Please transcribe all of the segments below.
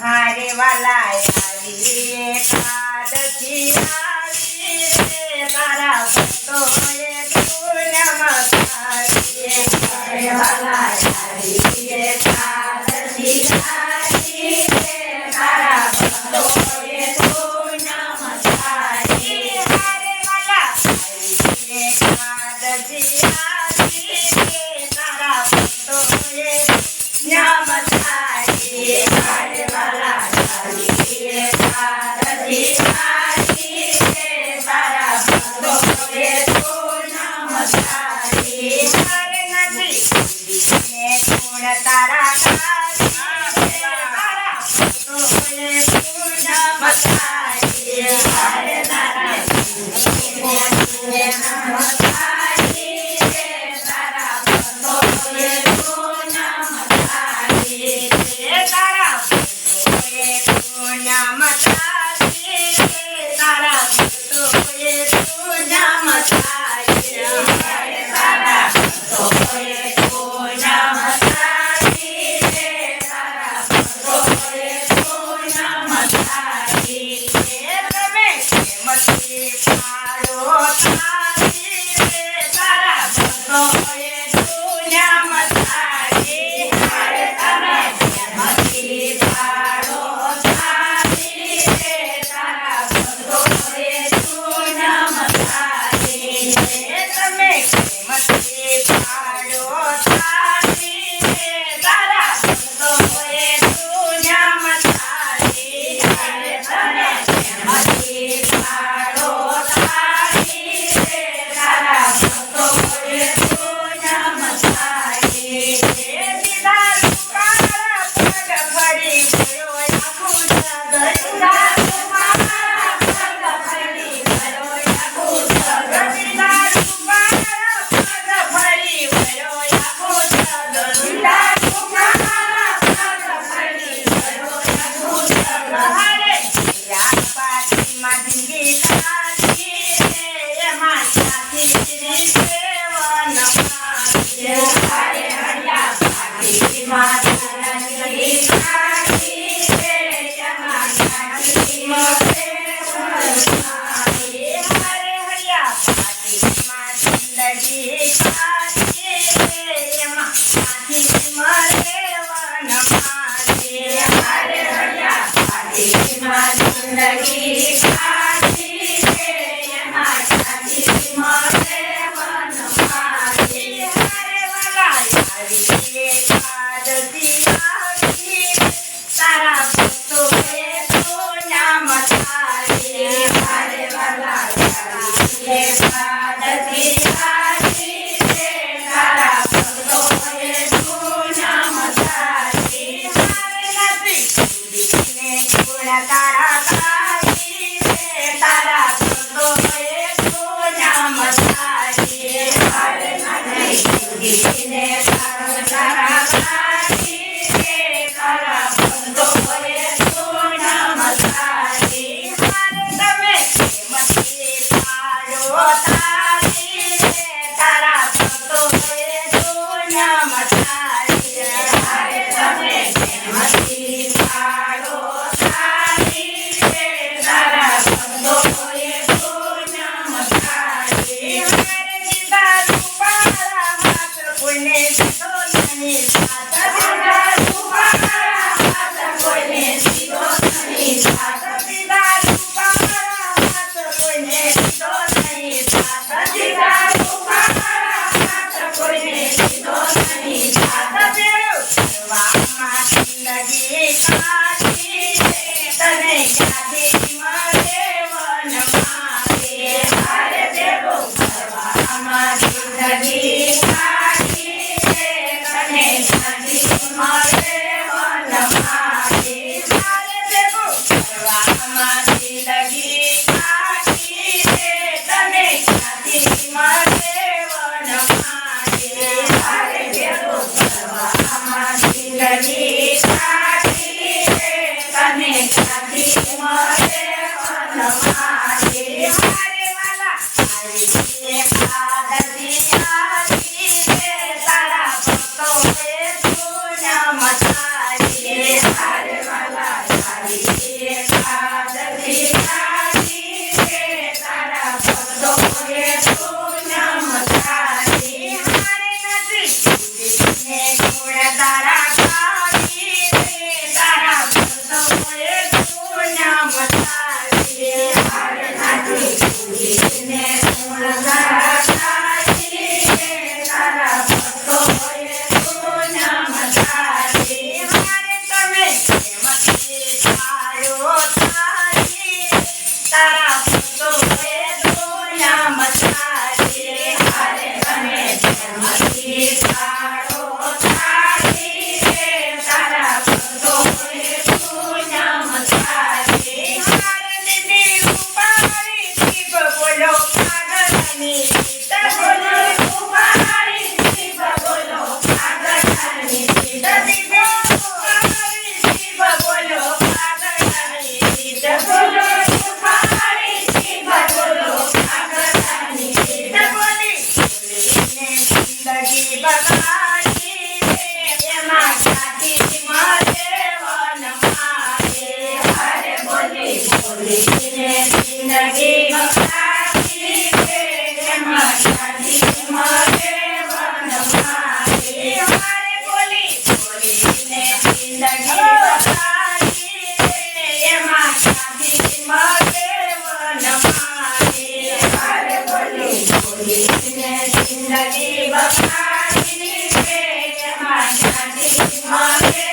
હારે વાલા આવી એકાદશી આવી રે તારા ભક્તોએ તું નમસ્કારીએ. હારે વાલા આવી એકાદશી આવી રે તારા ભક્તોએ તું નમસ્કારીએ. હારે વાલા આવી એકાદશી આવી રે તારા ભક્તોએ નમસ્કારીએ. હારે વાલા આવી એકાદશી આવી રે તારા ભક્તોએ તું નમસ્કારીએ. હારે નથી ને ગુણ તારા ગાઈએ તારા ભક્તોએ તું નમસ્કારીએ. હારે તારા નમસ્કારીએ તારા ભક્તોએ તું નમસ્કારીએ. તારા ભક્તોએ તું નમસ્કારીએ તારા ભક્તોએ તું નમસ્કારીએ. હારે તારા ભક્તોએ તું નમસ્કારીએ તારા ભક્તોએ તું નમસ્કારીએ. તમે કેમથી પાડો તારી રે તારા ભક્તોએ તું નમસ્કારીએ. હારે તમે કેમથી પાડો તારી રે તારા ભક્તોએ તું નમસ્કારીએ. તમે કેમથી પાડો તારી રે તારા ભક્તોએ તું નમસ્કારીએ. હારે તમે કેમથી પાડો તારી રે તારા ભક્તોએ તું નમસ્કારીએ. દીદાર પુકારા પગ ફરી ગયો આખું જગત. દીદાર પુકારા પગ ફરી ગયો આખું જગત. દીદાર પુકારા પગ ફરી ગયો આખું જગત. દીદાર પુકારા પગ ફરી ગયો આખું જગત. હારે યા પાટીમાં જિંદગી કાઢી રે એમાં સાથી સેવન મારીએ. હારે હરિયા પાટીમાં જિંદગી કાઢી રે એમાં સાથી સેવન મારીએ. હારે હરિયા પાટીમાં જિંદગી કાઢી રે એમાં સાથી સેવન મારીએ. હારે હરિયા પાટીમાં જિંદગી કાઢી રે એમાં સાથી સેવન મારીએ. હારે વાલા આવી એકાદશી આવી તારા ભક્તોએ તું નમસ્કારીએ. હારે વાલા આવી એકાદશી આવી તારા ભક્તોએ તું નમસ્કારીએ. હારે નથી ને ગુણ તારા ગાઈએ તારા ભક્તોએ તું નમસ્કારીએ. હારે નથી ને ગુણ તારા ગાઈએ તારા ભક્તોએ તું નમસ્કારીએ. હારે તમે કેમથી પાડો તારી રે તારા ભક્તોએ તું નમસ્કારીએ. હારે તમે કેમથી પાડો તારી રે તારા ભક્તોએ તું નમસ્કારીએ. હારે દીદાર પુકારા હાથ કોઈને દીધો નહીં સાથ. દીદાર પુકારા હાથ કોઈને દીધો નહીં સાથ. દીદાર પુકારા હાથ કોઈને દીધો નહીં સાથ. દીદાર પુકારા હાથ કોઈને દીધો નહીં સાથ. ભેળું કરવામાં જિંદગી કાઢી રે તને ક્યાંથી મળે વન માગે. હારે ભેળું કરવામાં જિંદગી કાઢી રે તને ક્યાંથી વગાડી રે એમાં ક્યાંથી મળે વનમાળી. હારે બોલી બોલીને જિંદગી બગાડી રે એમાં ક્યાંથી મળે વનમાળી. હારે બોલી બોલીને જિંદગી બગાડી રે એમાં ક્યાંથી મળે વનમાળી. હારે બોલી બોલીને જિંદગી બગાડી રે એમાં ક્યાંથી મળે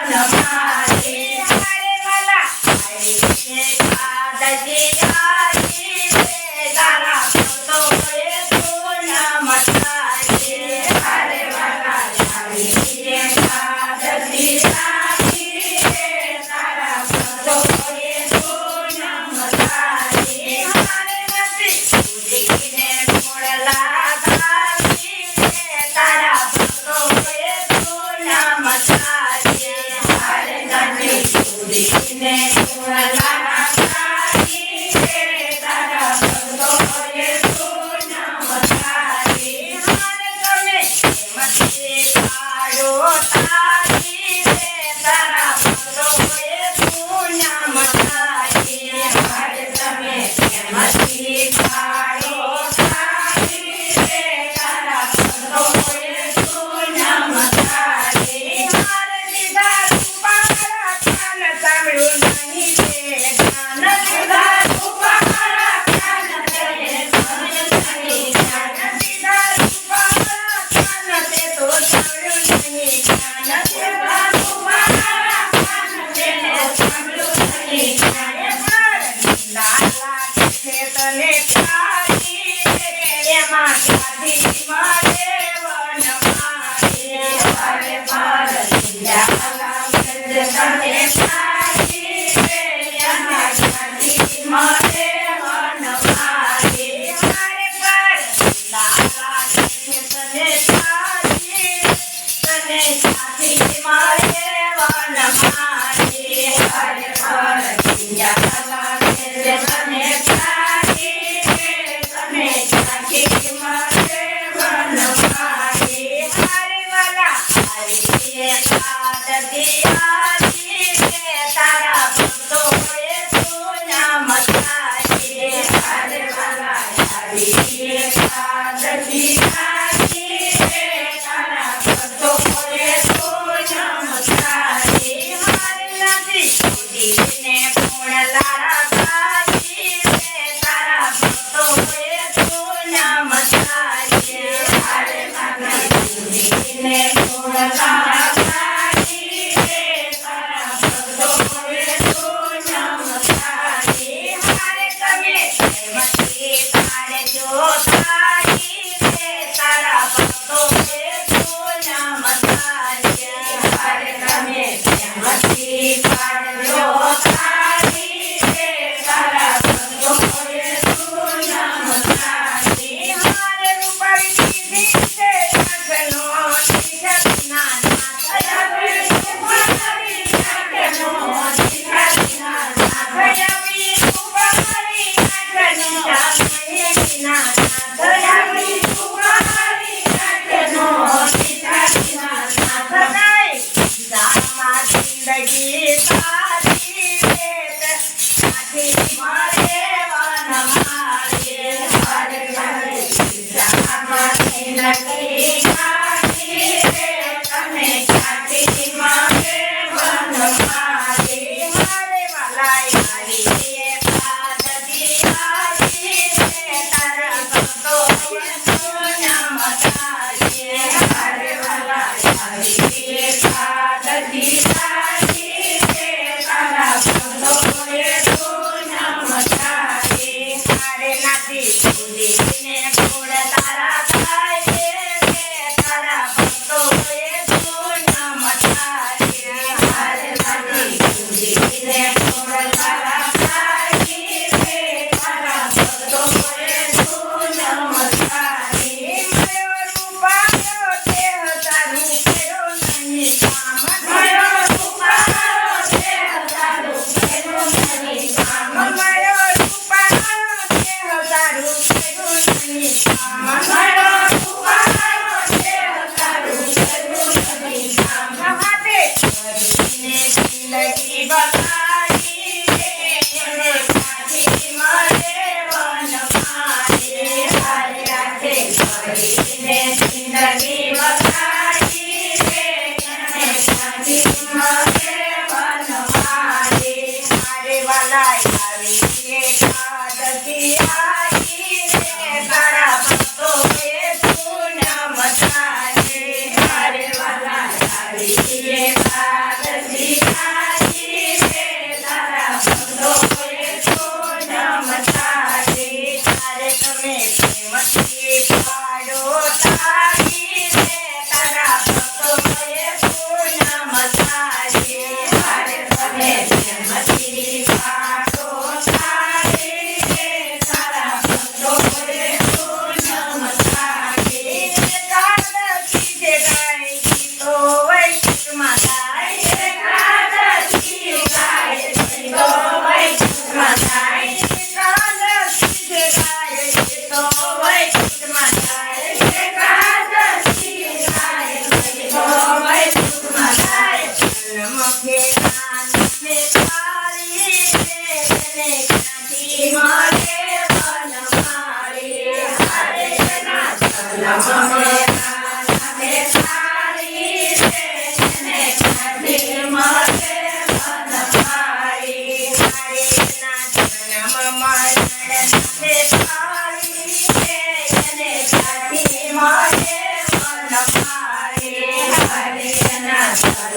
વનમાળી. હારે વાલા આવી છે કાદજી આવી રે તારા ભક્તોએ તું નામ તારી. હારે વાલા આવી છે કાદજી આવી રે તારા ભક્તોએ તું નામ તારી. હારે નથી ઉડીને મોડલા ગાવી રે તારા ભક્તોએ તું નામ તારી. હારે નથી ઉડીને મોડલા ગાવી રે તારા ભક્તોએ તું નામ તારી. હારે તમે હિંમતથી પાડો તારી રે તારા ભક્તોએ તું નામ તારી. હારે તમે હિંમતથી પાડો તારી રે તારા ભક્તોએ તું નામ તારી. હારે દીધા રૂપાળા કાન સાંભળ્યું નહીં તે જ્ઞાન. દીધા રૂપાળા કાન તે સાંભળ્યું નહીં જ્ઞાન. દીધા રૂપાળા કાન તે તો સાંભળ્યું નહીં જ્ઞાન. દીધા રૂપાળા કાન તેને સાંભળ્યું નહીં જ્ઞાન. લાલા છે તને પ્યારી રે એમાં ક્યાંથી મળે વનમાળી. હારે પર લાલા છે તને પ્યારી રે એમાં ક્યાંથી મળે વનમાળી. હારે પર લાલા છે તને પ્યારી તને ક્યાંથી મળે વનમાળી. હારે પર લાલા છે તને પ્યારી રે તને ક્યાંથી મળે વનમાળી. હારે વાલા આવી છે કાદજી આવી રે તારા ભક્તોએ તું નામ તારી. હારે વાલા આવી છે કાદજી આવી રે તારા ભક્તોએ તું નામ તારી. હારે નથી ઉડીને મોડલા ગાવી રે તારા ભક્તોએ તું નામ તારી. હારે વાલા ઉડીને મોડલા ગાવી રે તારા ભક્તોએ તું નામ તારી. હારે તમે હિંમતથી પાડજો તારી રે તારા ભક્તોએ તું નામ તારી. હારે તમે હિંમતથી પાડજો તારી રે તારા ભક્તોએ તું નામ તારી. હારે રૂપાળી દીધી છે કાંઠનો દીધા નાના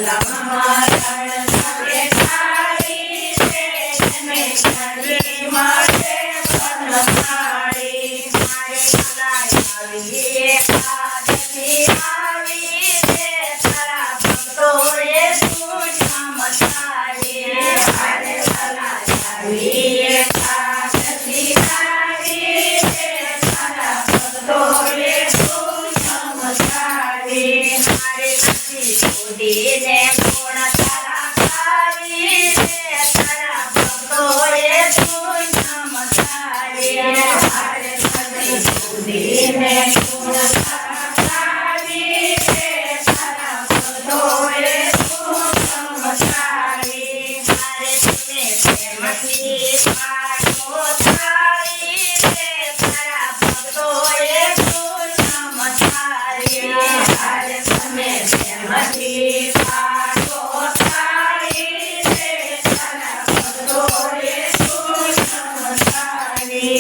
મરણ સવે થાળી છે તમે શનિ મળે વનમાળી મારે કલાઈ આવી એકાદશી આવી છે તારા ભક્તોએ તું ચમત્કારી મારે કલાઈ આવી એકાદશી આવી છે તારા ભક્તોએ તું ચમત્કારી મારે નથી ખોદીને કોણ તારા ખાવી છે તારા ભક્તોએ તું ચમત્કારી મારે નથી ખોદીને કોણ તારા ખાવી છે તારા ભક્તોએ તું ચમત્કારી મારે તમે પ્રેમથી પાડો થાળી છે તારા ભક્તોએ તું ચમત્કારી મારે તમે પ્રેમથી પાડો થાળી છે તારા ભક્તોએ તું ચમત્કારી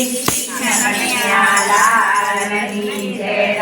કનૈયા લાલની